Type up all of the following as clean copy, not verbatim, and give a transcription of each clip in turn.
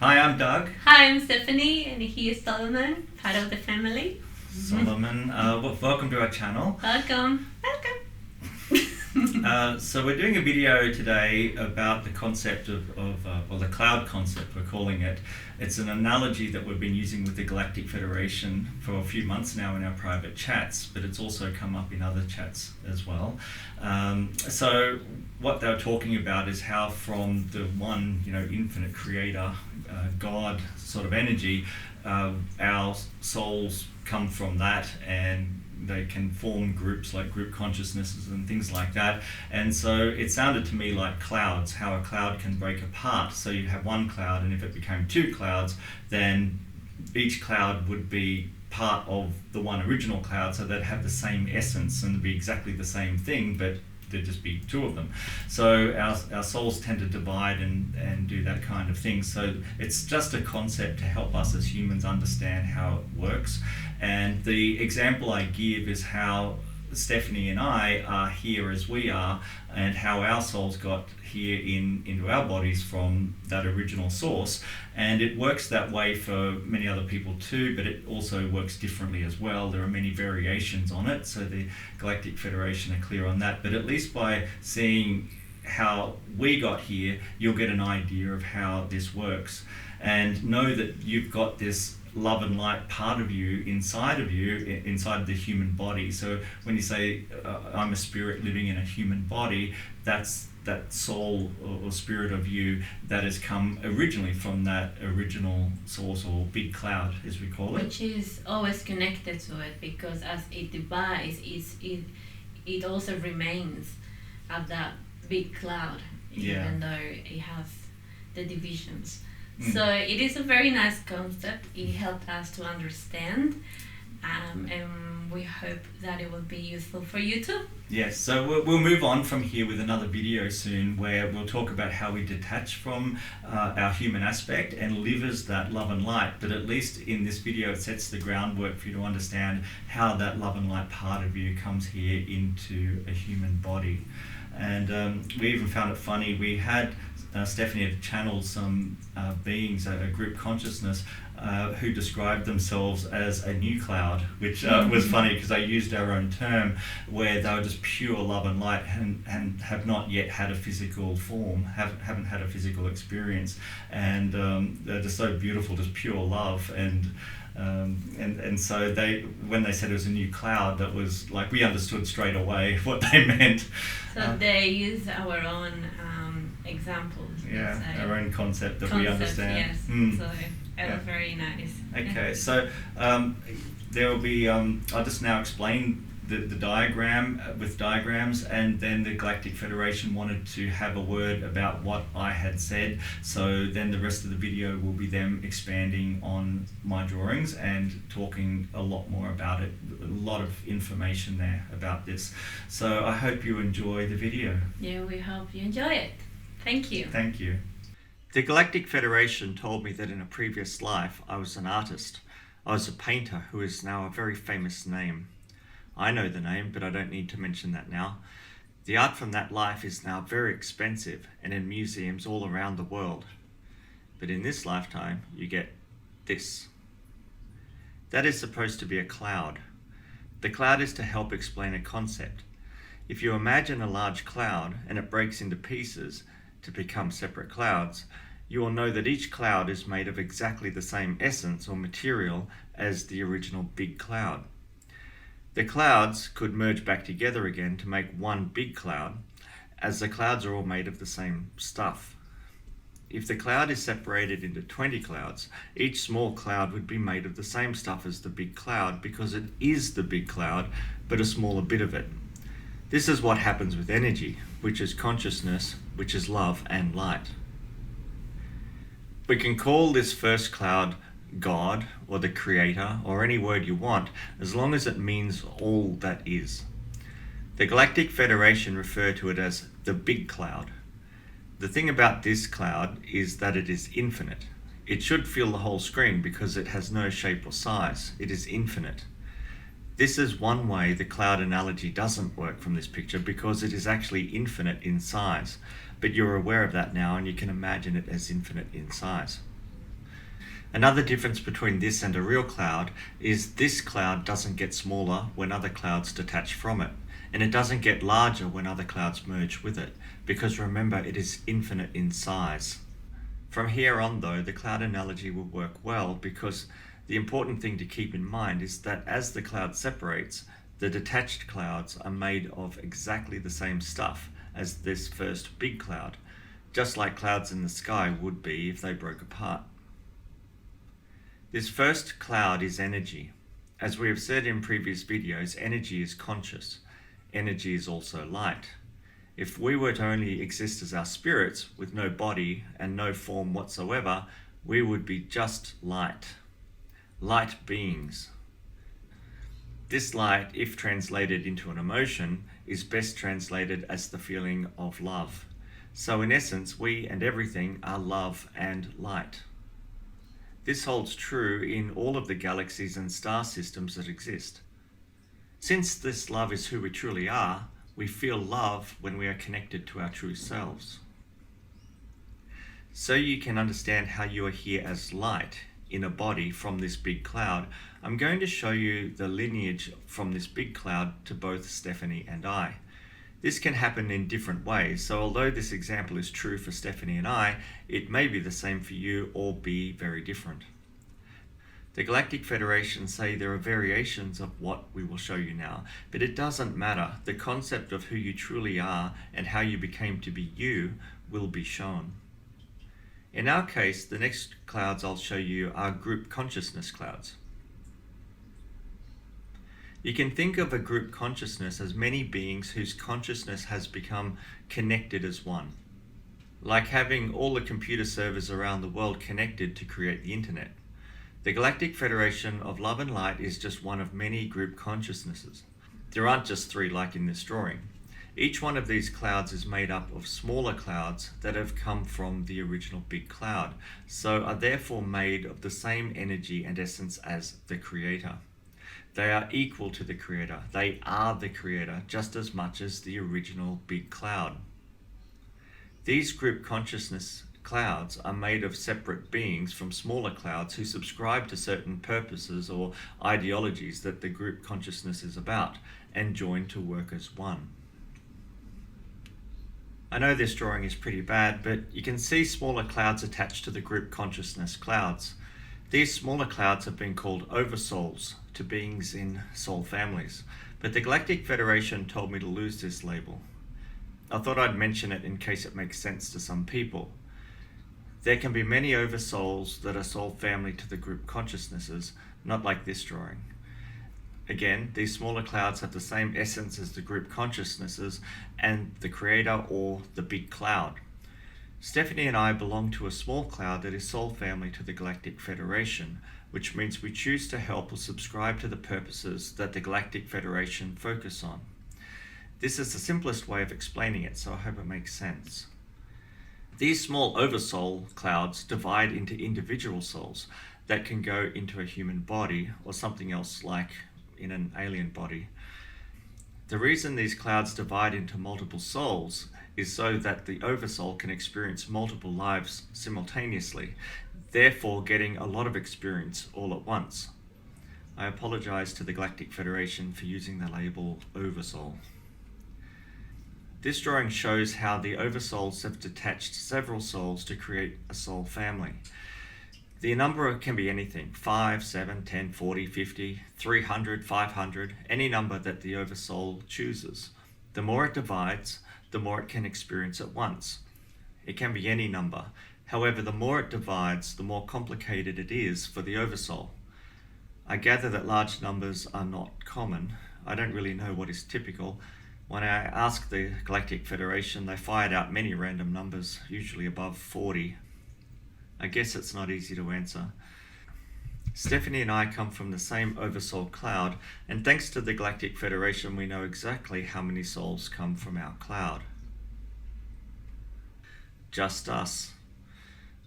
Hi, I'm Doug. Hi, I'm Stephanie, and he is Solomon, part of the family. Solomon, welcome to our channel. Welcome. So we're doing a video today about the concept of the cloud concept, we're calling it. It's an analogy that we've been using with the Galactic Federation for a few months now in our private chats, but it's also come up in other chats as well. So what they're talking about is how from the one, infinite creator, God sort of energy, our souls come from that, and they can form groups like group consciousnesses and things like that. And so it sounded to me like clouds, how a cloud can break apart. So you have one cloud, and if it became two clouds, then each cloud would be part of the one original cloud, so they'd have the same essence and be exactly the same thing, but there'd just be two of them. So our souls tend to divide and do that kind of thing. So it's just a concept to help us as humans understand how it works. And the example I give is how Stephanie and I are here as we are, and how our souls got here into our bodies from that original source. And it works that way for many other people too, but it also works differently as well. There are many variations on it, so the Galactic Federation are clear on that. But at least by seeing how we got here, you'll get an idea of how this works. And know that you've got this love and light part of you, inside the human body. So when you say I'm a spirit living in a human body, that's that soul or spirit of you that has come originally from that original source, or big cloud as we call it, which is always connected to it, because as it divides, it also remains at that big cloud, even though it has the divisions. So it is a very nice concept. It helped us to understand, and we hope that it will be useful for you too. Yes, so we'll move on from here with another video soon, where we'll talk about how we detach from our human aspect and live as that love and light. But at least in this video, it sets the groundwork for you to understand how that love and light part of you comes here into a human body. And we even found it funny. We had Stephanie had channeled some beings, a group consciousness, who described themselves as a new cloud, which was funny because they used our own term, where they were just pure love and light and have not yet had a physical form, haven't had a physical experience, and they're just so beautiful, just pure love. And so when they said it was a new cloud, that was like, we understood straight away what they meant. So they use our own examples. Our own concept that we understand. Yes. So it was very nice. Okay, so there will be, I'll just now explain the diagram with diagrams, and then the Galactic Federation wanted to have a word about what I had said. So then the rest of the video will be them expanding on my drawings and talking a lot more about it. A lot of information there about this. So I hope you enjoy the video. Yeah, we hope you enjoy it. Thank you. Thank you. The Galactic Federation told me that in a previous life I was an artist. I was a painter who is now a very famous name. I know the name, but I don't need to mention that now. The art from that life is now very expensive and in museums all around the world. But in this lifetime, you get this. That is supposed to be a cloud. The cloud is to help explain a concept. If you imagine a large cloud and it breaks into pieces to become separate clouds, you will know that each cloud is made of exactly the same essence or material as the original big cloud. The clouds could merge back together again to make one big cloud, as the clouds are all made of the same stuff. If the cloud is separated into 20 clouds, each small cloud would be made of the same stuff as the big cloud, because it is the big cloud, but a smaller bit of it. This is what happens with energy, which is consciousness, which is love and light. We can call this first cloud God, or the Creator, or any word you want, as long as it means all that is. The Galactic Federation refer to it as the big cloud. The thing about this cloud is that it is infinite. It should fill the whole screen because it has no shape or size. It is infinite. This is one way the cloud analogy doesn't work from this picture, because it is actually infinite in size. But you're aware of that now, and you can imagine it as infinite in size. Another difference between this and a real cloud is this cloud doesn't get smaller when other clouds detach from it, and it doesn't get larger when other clouds merge with it, because remember, it is infinite in size. From here on though, the cloud analogy will work well, because the important thing to keep in mind is that as the cloud separates, the detached clouds are made of exactly the same stuff as this first big cloud, just like clouds in the sky would be if they broke apart. This first cloud is energy. As we have said in previous videos, energy is conscious. Energy is also light. If we were to only exist as our spirits with no body and no form whatsoever, we would be just light. Light beings. This light, if translated into an emotion, is best translated as the feeling of love. So in essence, we and everything are love and light. This holds true in all of the galaxies and star systems that exist. Since this love is who we truly are, we feel love when we are connected to our true selves. So you can understand how you are here as light in a body from this big cloud, I'm going to show you the lineage from this big cloud to both Stephanie and I. This can happen in different ways, so although this example is true for Stephanie and I, it may be the same for you or be very different. The Galactic Federation say there are variations of what we will show you now, but it doesn't matter. The concept of who you truly are and how you became to be you will be shown. In our case, the next clouds I'll show you are group consciousness clouds. You can think of a group consciousness as many beings whose consciousness has become connected as one. Like having all the computer servers around the world connected to create the internet. The Galactic Federation of Love and Light is just one of many group consciousnesses. There aren't just three like in this drawing. Each one of these clouds is made up of smaller clouds that have come from the original big cloud, so are therefore made of the same energy and essence as the Creator. They are equal to the Creator. They are the Creator just as much as the original big cloud. These group consciousness clouds are made of separate beings from smaller clouds who subscribe to certain purposes or ideologies that the group consciousness is about and join to work as one. I know this drawing is pretty bad, but you can see smaller clouds attached to the group consciousness clouds. These smaller clouds have been called oversouls to beings in soul families, but the Galactic Federation told me to lose this label. I thought I'd mention it in case it makes sense to some people. There can be many oversouls that are soul family to the group consciousnesses, not like this drawing. Again, these smaller clouds have the same essence as the group consciousnesses and the Creator or the big cloud. Stephanie and I belong to a small cloud that is soul family to the Galactic Federation, which means we choose to help or subscribe to the purposes that the Galactic Federation focus on. This is the simplest way of explaining it, so I hope it makes sense. These small oversoul clouds divide into individual souls that can go into a human body or something else like in an alien body. The reason these clouds divide into multiple souls is so that the oversoul can experience multiple lives simultaneously, therefore getting a lot of experience all at once. I apologize to the Galactic Federation for using the label oversoul. This drawing shows how the oversouls have detached several souls to create a soul family. The number can be anything, 5, 7, 10, 40, 50, 300, 500, any number that the oversoul chooses. The more it divides, the more it can experience at once. It can be any number. However, the more it divides, the more complicated it is for the oversoul. I gather that large numbers are not common. I don't really know what is typical. When I asked the Galactic Federation, they fired out many random numbers, usually above 40. I guess it's not easy to answer. Stephanie and I come from the same oversoul cloud, and thanks to the Galactic Federation, we know exactly how many souls come from our cloud. Just us.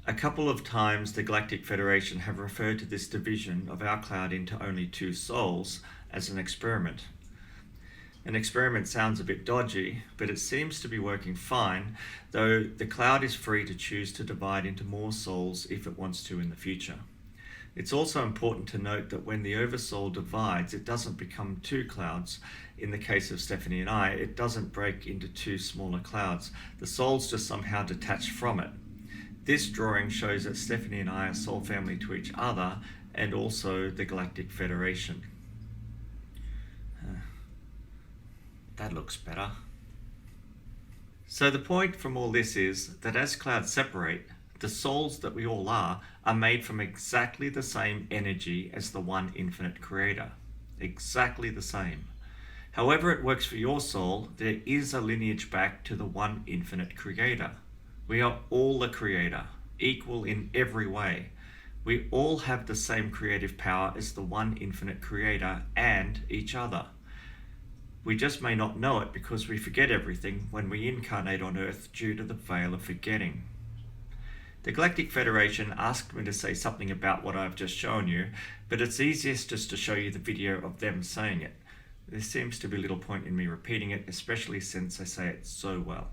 A couple of times the Galactic Federation have referred to this division of our cloud into only 2 souls as an experiment. An experiment sounds a bit dodgy, but it seems to be working fine, though the cloud is free to choose to divide into more souls if it wants to in the future. It's also important to note that when the oversoul divides, it doesn't become two clouds. In the case of Stephanie and I, it doesn't break into two smaller clouds. The souls just somehow detach from it. This drawing shows that Stephanie and I are soul family to each other and also the Galactic Federation. That looks better. So the point from all this is that as clouds separate, the souls that we all are made from exactly the same energy as the one infinite creator. Exactly the same. However it works for your soul, there is a lineage back to the one infinite creator. We are all the creator, equal in every way. We all have the same creative power as the one infinite creator and each other. We just may not know it because we forget everything when we incarnate on Earth due to the veil of forgetting. The Galactic Federation asked me to say something about what I've just shown you, but it's easiest just to show you the video of them saying it. There seems to be little point in me repeating it, especially since I say it so well.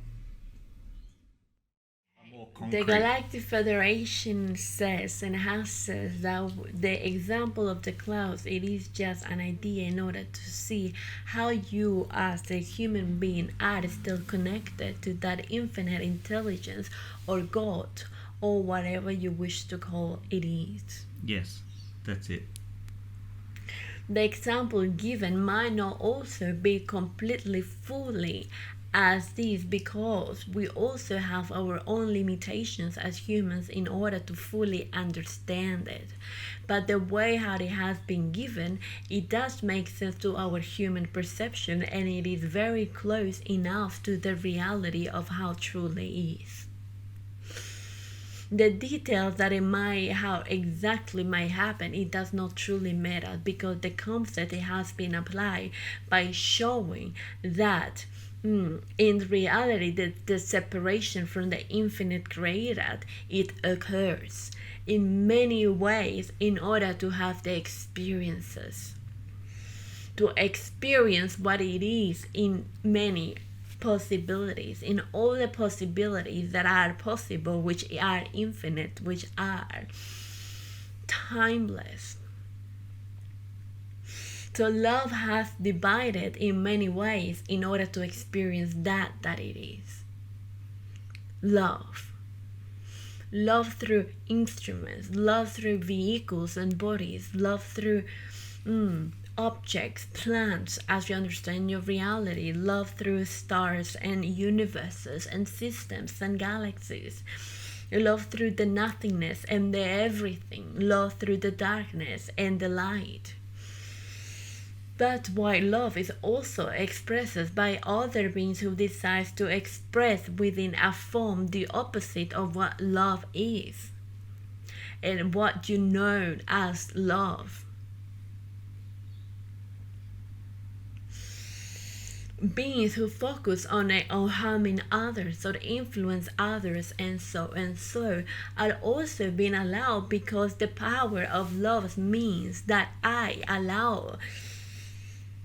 The Galactic Federation says and has said that the example of the clouds, it is just an idea in order to see how you as a human being are still connected to that infinite intelligence or God or whatever you wish to call it is. Yes, that's it. The example given might not also be completely fully as this because we also have our own limitations as humans in order to fully understand it. But the way how it has been given, it does make sense to our human perception and it is very close enough to the reality of how truly is. The details that it might, how exactly might happen, it does not truly matter because the concept it has been applied by showing that in reality the separation from the infinite creator, it occurs in many ways in order to have the experiences. To experience what it is in many possibilities, in all the possibilities that are possible, which are infinite, which are timeless. So love has divided in many ways in order to experience that it is. Love. Love through instruments, love through vehicles and bodies, love through objects, plants, as you understand your reality, love through stars and universes and systems and galaxies, love through the nothingness and the everything, love through the darkness and the light. But why love is also expressed by other beings who decide to express within a form the opposite of what love is and what you know as love. Beings who focus on harming others or influence others and so are also being allowed because the power of love means that I allow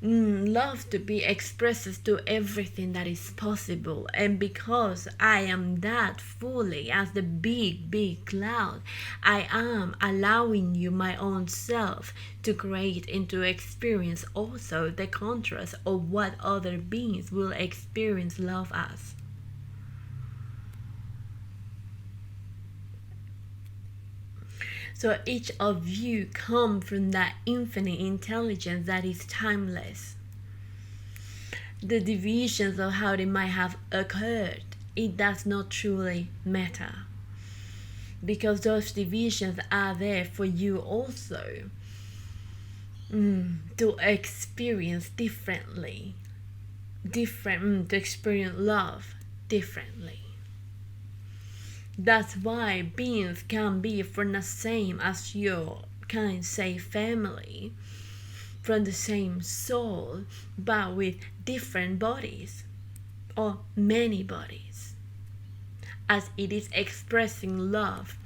love to be expressed to everything that is possible, and because I am that fully as the big cloud, I am allowing you my own self to create and to experience also the contrast of what other beings will experience love as. So each of you come from that infinite intelligence that is timeless. The divisions of how they might have occurred, it does not truly matter. Because those divisions are there for you also to experience differently. To experience love differently. That's why beings can be from the same as your kind, say, family, from the same soul, but with different bodies or many bodies, as it is expressing love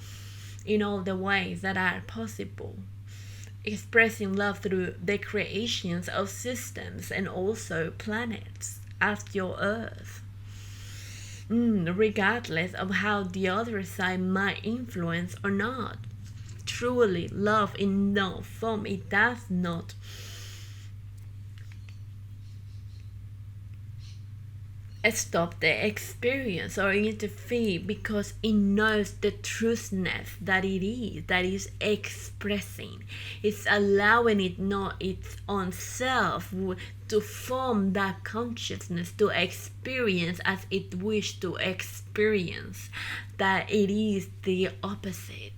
in all the ways that are possible. Expressing love through the creations of systems and also planets as your Earth. Regardless of how the other side might influence or not. truly love in no form, it does not stop the experience or interfere, because it knows the truthness that that is expressing. It's allowing it know its own self to form that consciousness, to experience as it wishes to experience, that it is the opposite.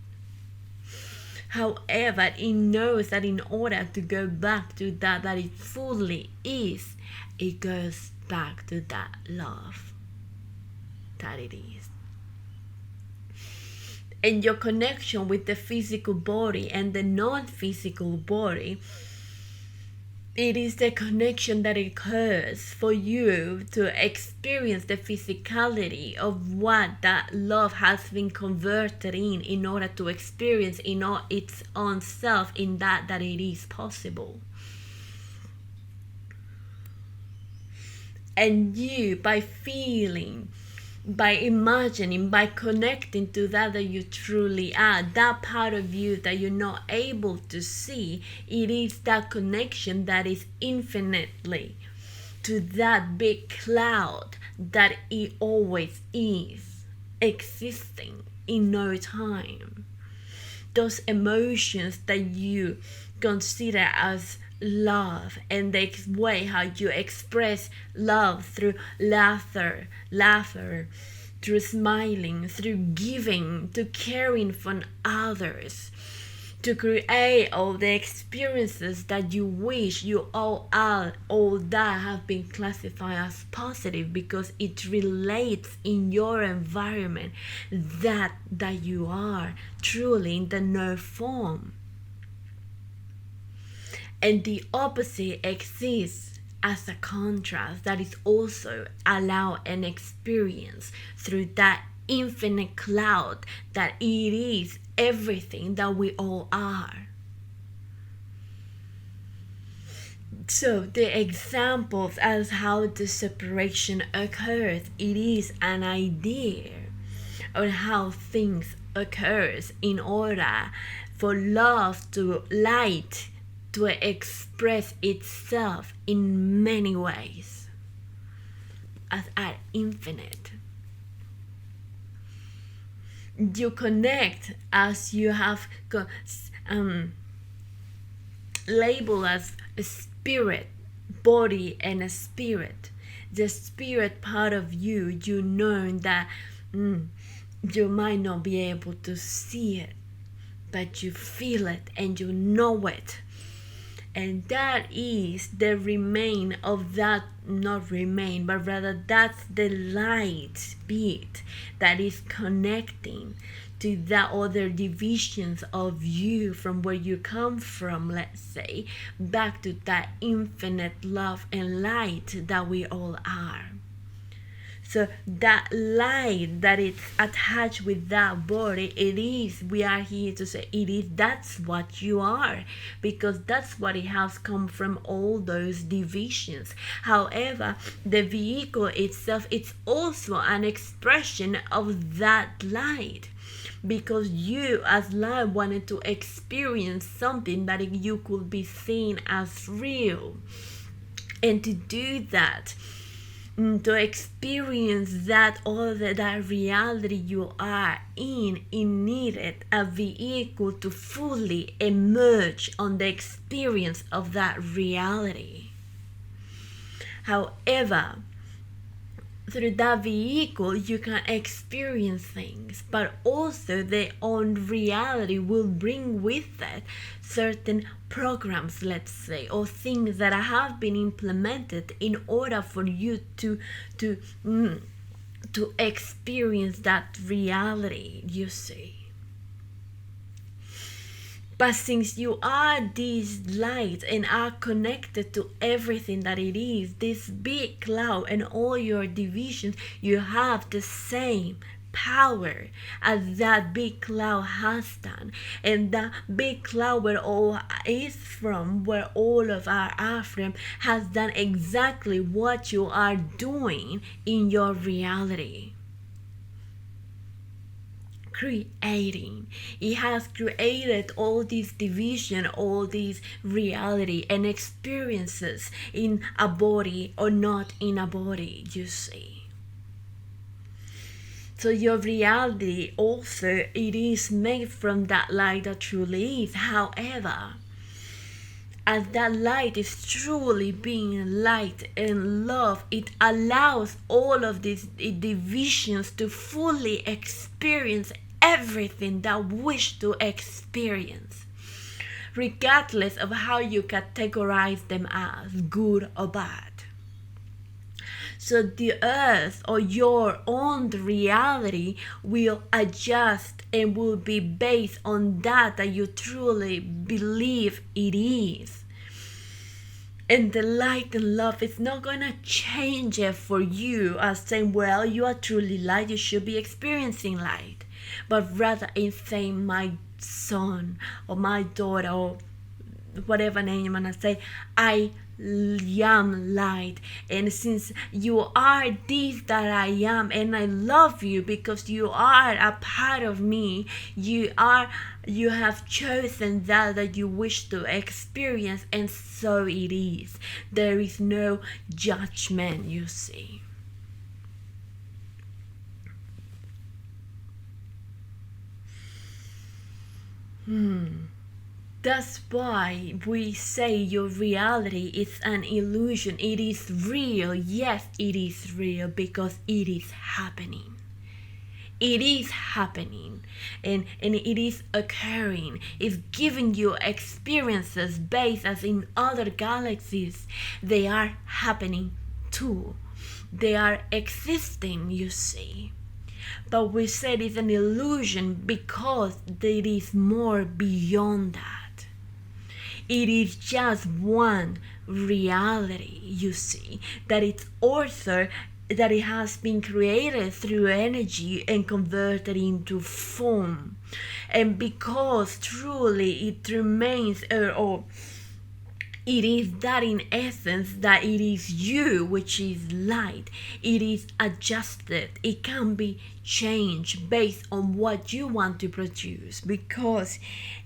However, it knows that in order to go back to that it fully is, it goes back to that love that it is. And your connection with the physical body and the non-physical body, it is the connection that occurs for you to experience the physicality of what that love has been converted in order to experience in all its own self in that it is possible. And you, by feeling, by imagining, by connecting to that you truly are, that part of you that you're not able to see, it is that connection that is infinitely to that big cloud that it always is, existing in no time. Those emotions that you consider as love, and the way how you express love through laughter, through smiling, through giving, to caring for others, to create all the experiences that you wish you all are, all that have been classified as positive because it relates in your environment that you are truly in the no form. And the opposite exists as a contrast that is also allowed and experienced through that infinite cloud that it is everything that we all are. So the examples as how the separation occurs, it is an idea on how things occurs in order for love to light to express itself in many ways as an infinite. You connect as you have labeled as a spirit, body, and a spirit. The spirit part of you, you know that you might not be able to see it, but you feel it and you know it. And that is the remain of that, not remain, but rather that's the light beat that is connecting to the other divisions of you from where you come from, let's say, back to that infinite love and light that we all are. So that light that is attached with that body, it is, we are here to say, it is, that's what you are, because that's what it has come from, all those divisions. However, the vehicle itself, it's also an expression of that light, because you as light wanted to experience something that you could be seen as real. And to do that, to experience that other, that reality you are in, it needed a vehicle to fully emerge on the experience of that reality. However, through that vehicle you can experience things, but also their own reality will bring with it certain programs, let's say, or things that have been implemented in order for you to experience that reality, you see. But since you are this light and are connected to everything that it is, this big cloud and all your divisions, you have the same power as that big cloud has done. And that big cloud where all is from, where all of our are from, has done exactly what you are doing in your reality. creating. It has created all this division, all these reality and experiences in a body or not in a body, you see. So your reality also, it is made from that light that truly is. However, as that light is truly being light and love, it allows all of these divisions to fully experience everything that wish to experience, regardless of how you categorize them as good or bad. So the earth or your own reality will adjust and will be based on that you truly believe it is. And the light and love is not going to change it for you as saying, well, you are truly light, you should be experiencing light. But rather in saying, my son or my daughter or whatever name you want to say, I am light, and since you are this that I am, and I love you because you are a part of me, you have chosen that you wish to experience, and so it is. There is no judgment, you see. That's why we say your reality is an illusion. It is real. Yes, it is real because it is happening. It is happening and it is occurring. It's giving you experiences based as in other galaxies. They are happening too. They are existing, you see. But we said it's an illusion because there is more beyond that. It is just one reality, you see, that it's also that it has been created through energy and converted into form. And because truly it remains, or it is that in essence that it is you, which is light. It is adjusted. It can be changed based on what you want to produce. Because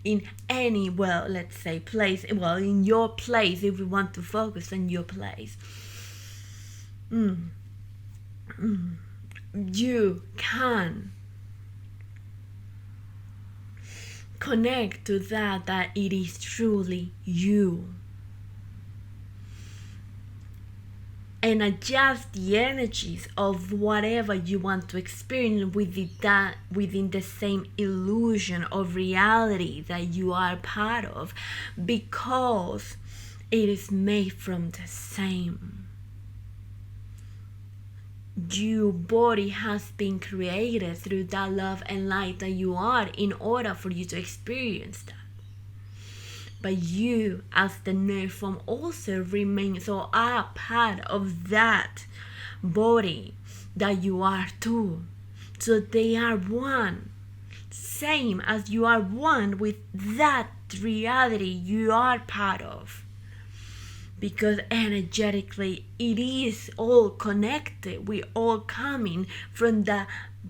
in any, well, let's say place, well, in your place, if we want to focus on your place, you can connect to that it is truly you. And adjust the energies of whatever you want to experience within the same illusion of reality that you are part of, because it is made from the same. Your body has been created through that love and light that you are in order for you to experience that. But you, as the nerve form, also remains or are part of that body that you are too. So they are one, same as you are one with that reality you are part of. Because energetically it is all connected. We all coming from the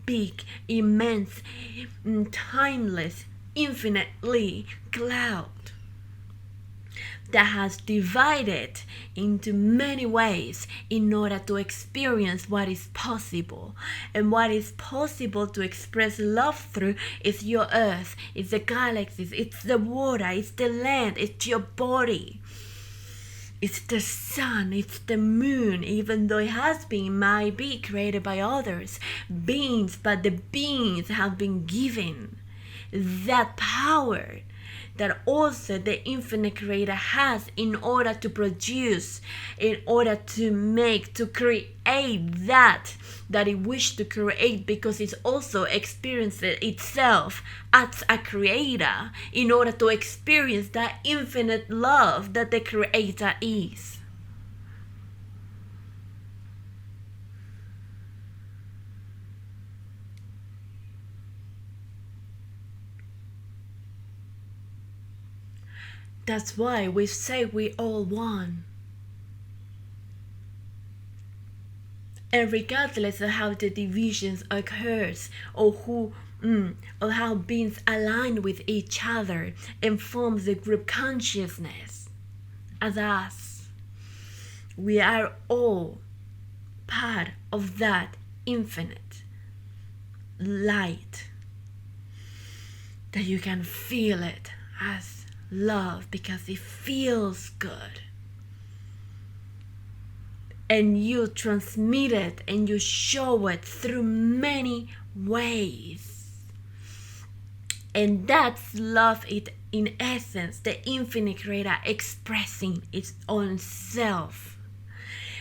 big, immense, timeless, infinitely cloud that has divided into many ways in order to experience what is possible. And what is possible to express love through is your earth, it's the galaxies, it's the water, it's the land, it's your body. It's the sun, it's the moon, even though it might be created by others, beings, but the beings have been given that power that also the infinite creator has in order to produce, in order to make, to create that it wished to create, because it's also experiencing itself as a creator in order to experience that infinite love that the creator is. That's why we say we all one. And regardless of how the divisions occurs, or who or how beings align with each other and forms the group consciousness as us, we are all part of that infinite light, that you can feel it as love because it feels good. And you transmit it and you show it through many ways. And that's love, it in essence, the infinite creator expressing its own self.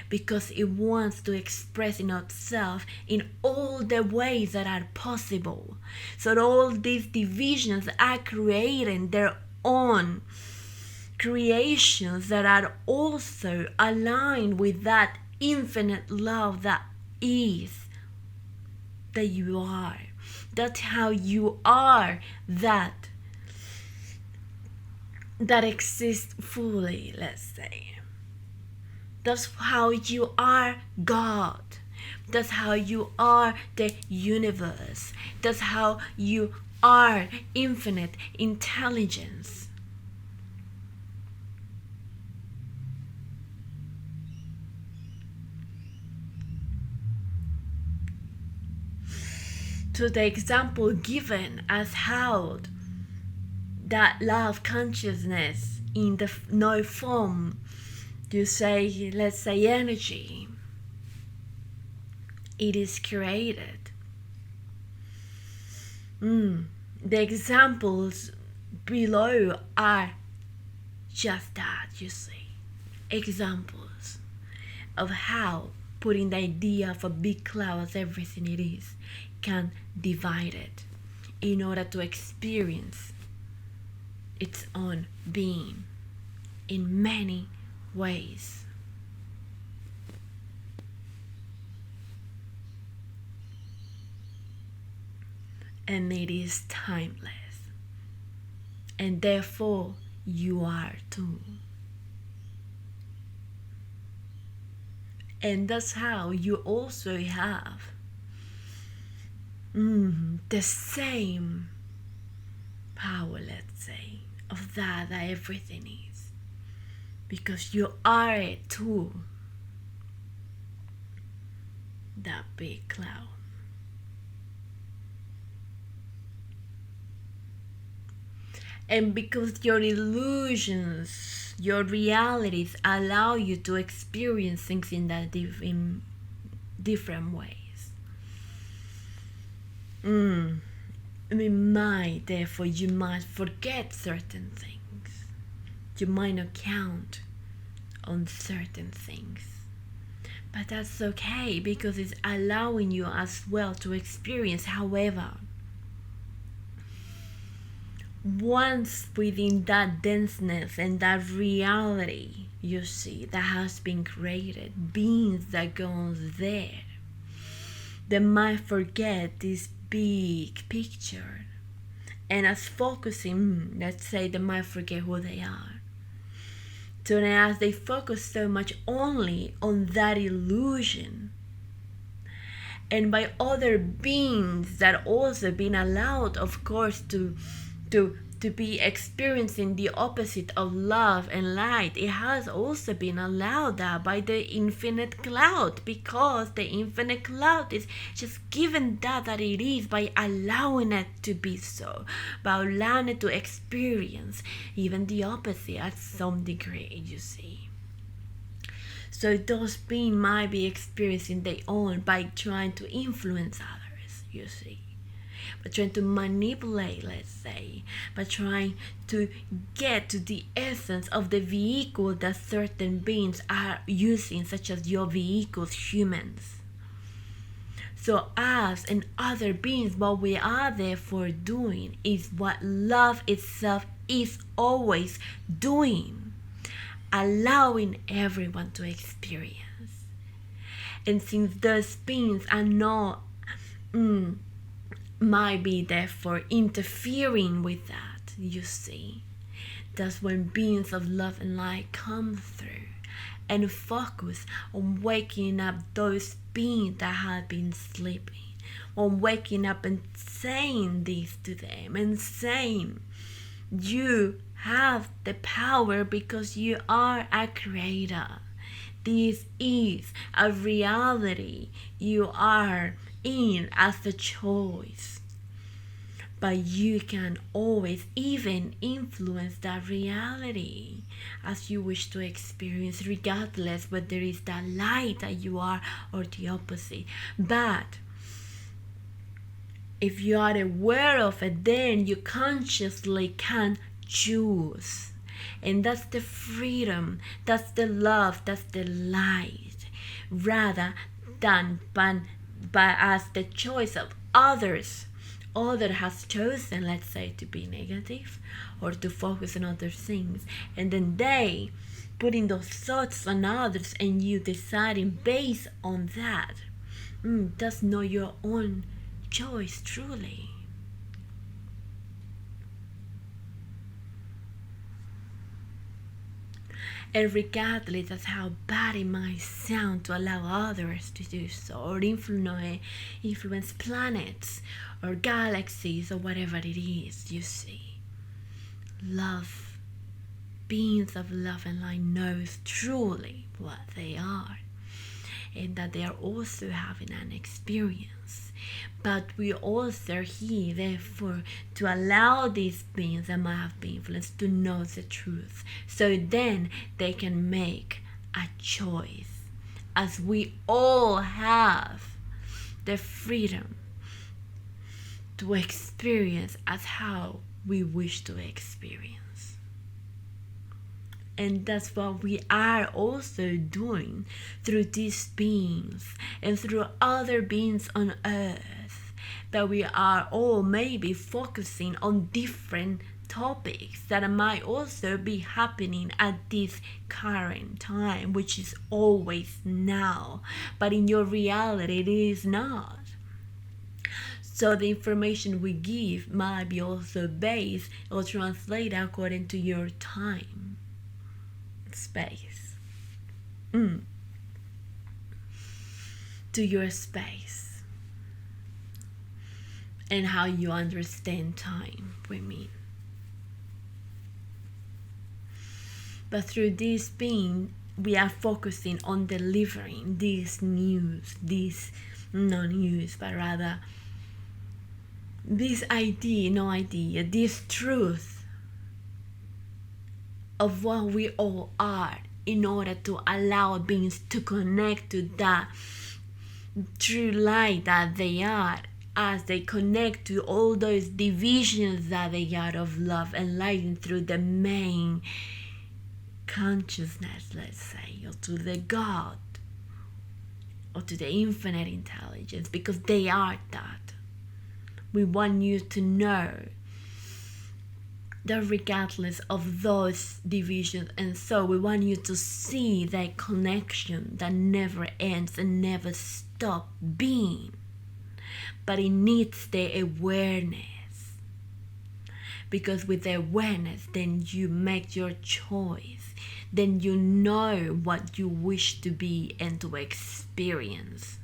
Because it wants to express in itself in all the ways that are possible. So all these divisions are creating their own creations that are also aligned with that infinite love that is, that you are. That's how you are, that exists fully, let's say. That's how you are God. That's how you are the universe. That's how you are infinite intelligence. To the example given as how that love consciousness in the no form, you say, let's say energy, it is created. The examples below are just that, you see. Examples of how putting the idea of a big cloud as everything it is can divide it in order to experience its own being in many ways. And it is timeless, and therefore you are too. And that's how you also have the same power, let's say, of that everything is, because you are it too, that big cloud. And because your illusions, your realities allow you to experience things in that in different ways. Therefore, you might forget certain things. You might not count on certain things. But that's okay, because it's allowing you as well to experience. However, once within that denseness and that reality, you see, that has been created, beings that goes there, they might forget this big picture, and as focusing, let's say, they might forget who they are. So then as they focus so much only on that illusion, and by other beings that also been allowed, of course, to be experiencing the opposite of love and light, it has also been allowed that by the infinite cloud, because the infinite cloud is just given that it is, by allowing it to be so, by allowing it to experience even the opposite at some degree, you see. So those beings might be experiencing their own by trying to influence others, you see, by trying to manipulate, let's say, by trying to get to the essence of the vehicle that certain beings are using, such as your vehicles, humans. So us and other beings, what we are therefore doing is what love itself is always doing, allowing everyone to experience. And since those beings are not might be therefore interfering with that, you see, that's when beings of love and light come through and focus on waking up those beings that have been sleeping, on waking up and saying this to them and saying, you have the power because you are a creator. This is a reality you are in as a choice. But you can always even influence that reality as you wish to experience, regardless whether it's the light that you are or the opposite. But if you are aware of it, then you consciously can choose. And that's the freedom, that's the love, that's the light, rather than by as the choice of others. Other has chosen, let's say, to be negative or to focus on other things, and then they putting those thoughts on others and you deciding based on that. That's not your own choice, truly. And regardless of how bad it might sound to allow others to do so, or influence planets or galaxies or whatever it is, you see, love, beings of love and light knows truly what they are, and that they are also having an experience. But we also are here, therefore, to allow these beings that might have been influenced to know the truth, so then they can make a choice, as we all have the freedom to experience as how we wish to experience. And that's what we are also doing through these beings and through other beings on earth, that we are all maybe focusing on different topics that might also be happening at this current time, which is always now, but in your reality it is not. So the information we give might be also based or translated according to your time, space, to your space, and how you understand time, we mean. But through this being, we are focusing on delivering this news, this not news, but rather this this truth of what we all are, in order to allow beings to connect to that true light that they are, as they connect to all those divisions that they are of love and light through the main consciousness, let's say, or to the God, or to the infinite intelligence, because they are that. We want you to know that regardless of those divisions, and so we want you to see that connection that never ends and never stops being, but it needs the awareness, because with the awareness then you make your choice, then you know what you wish to be and to experience.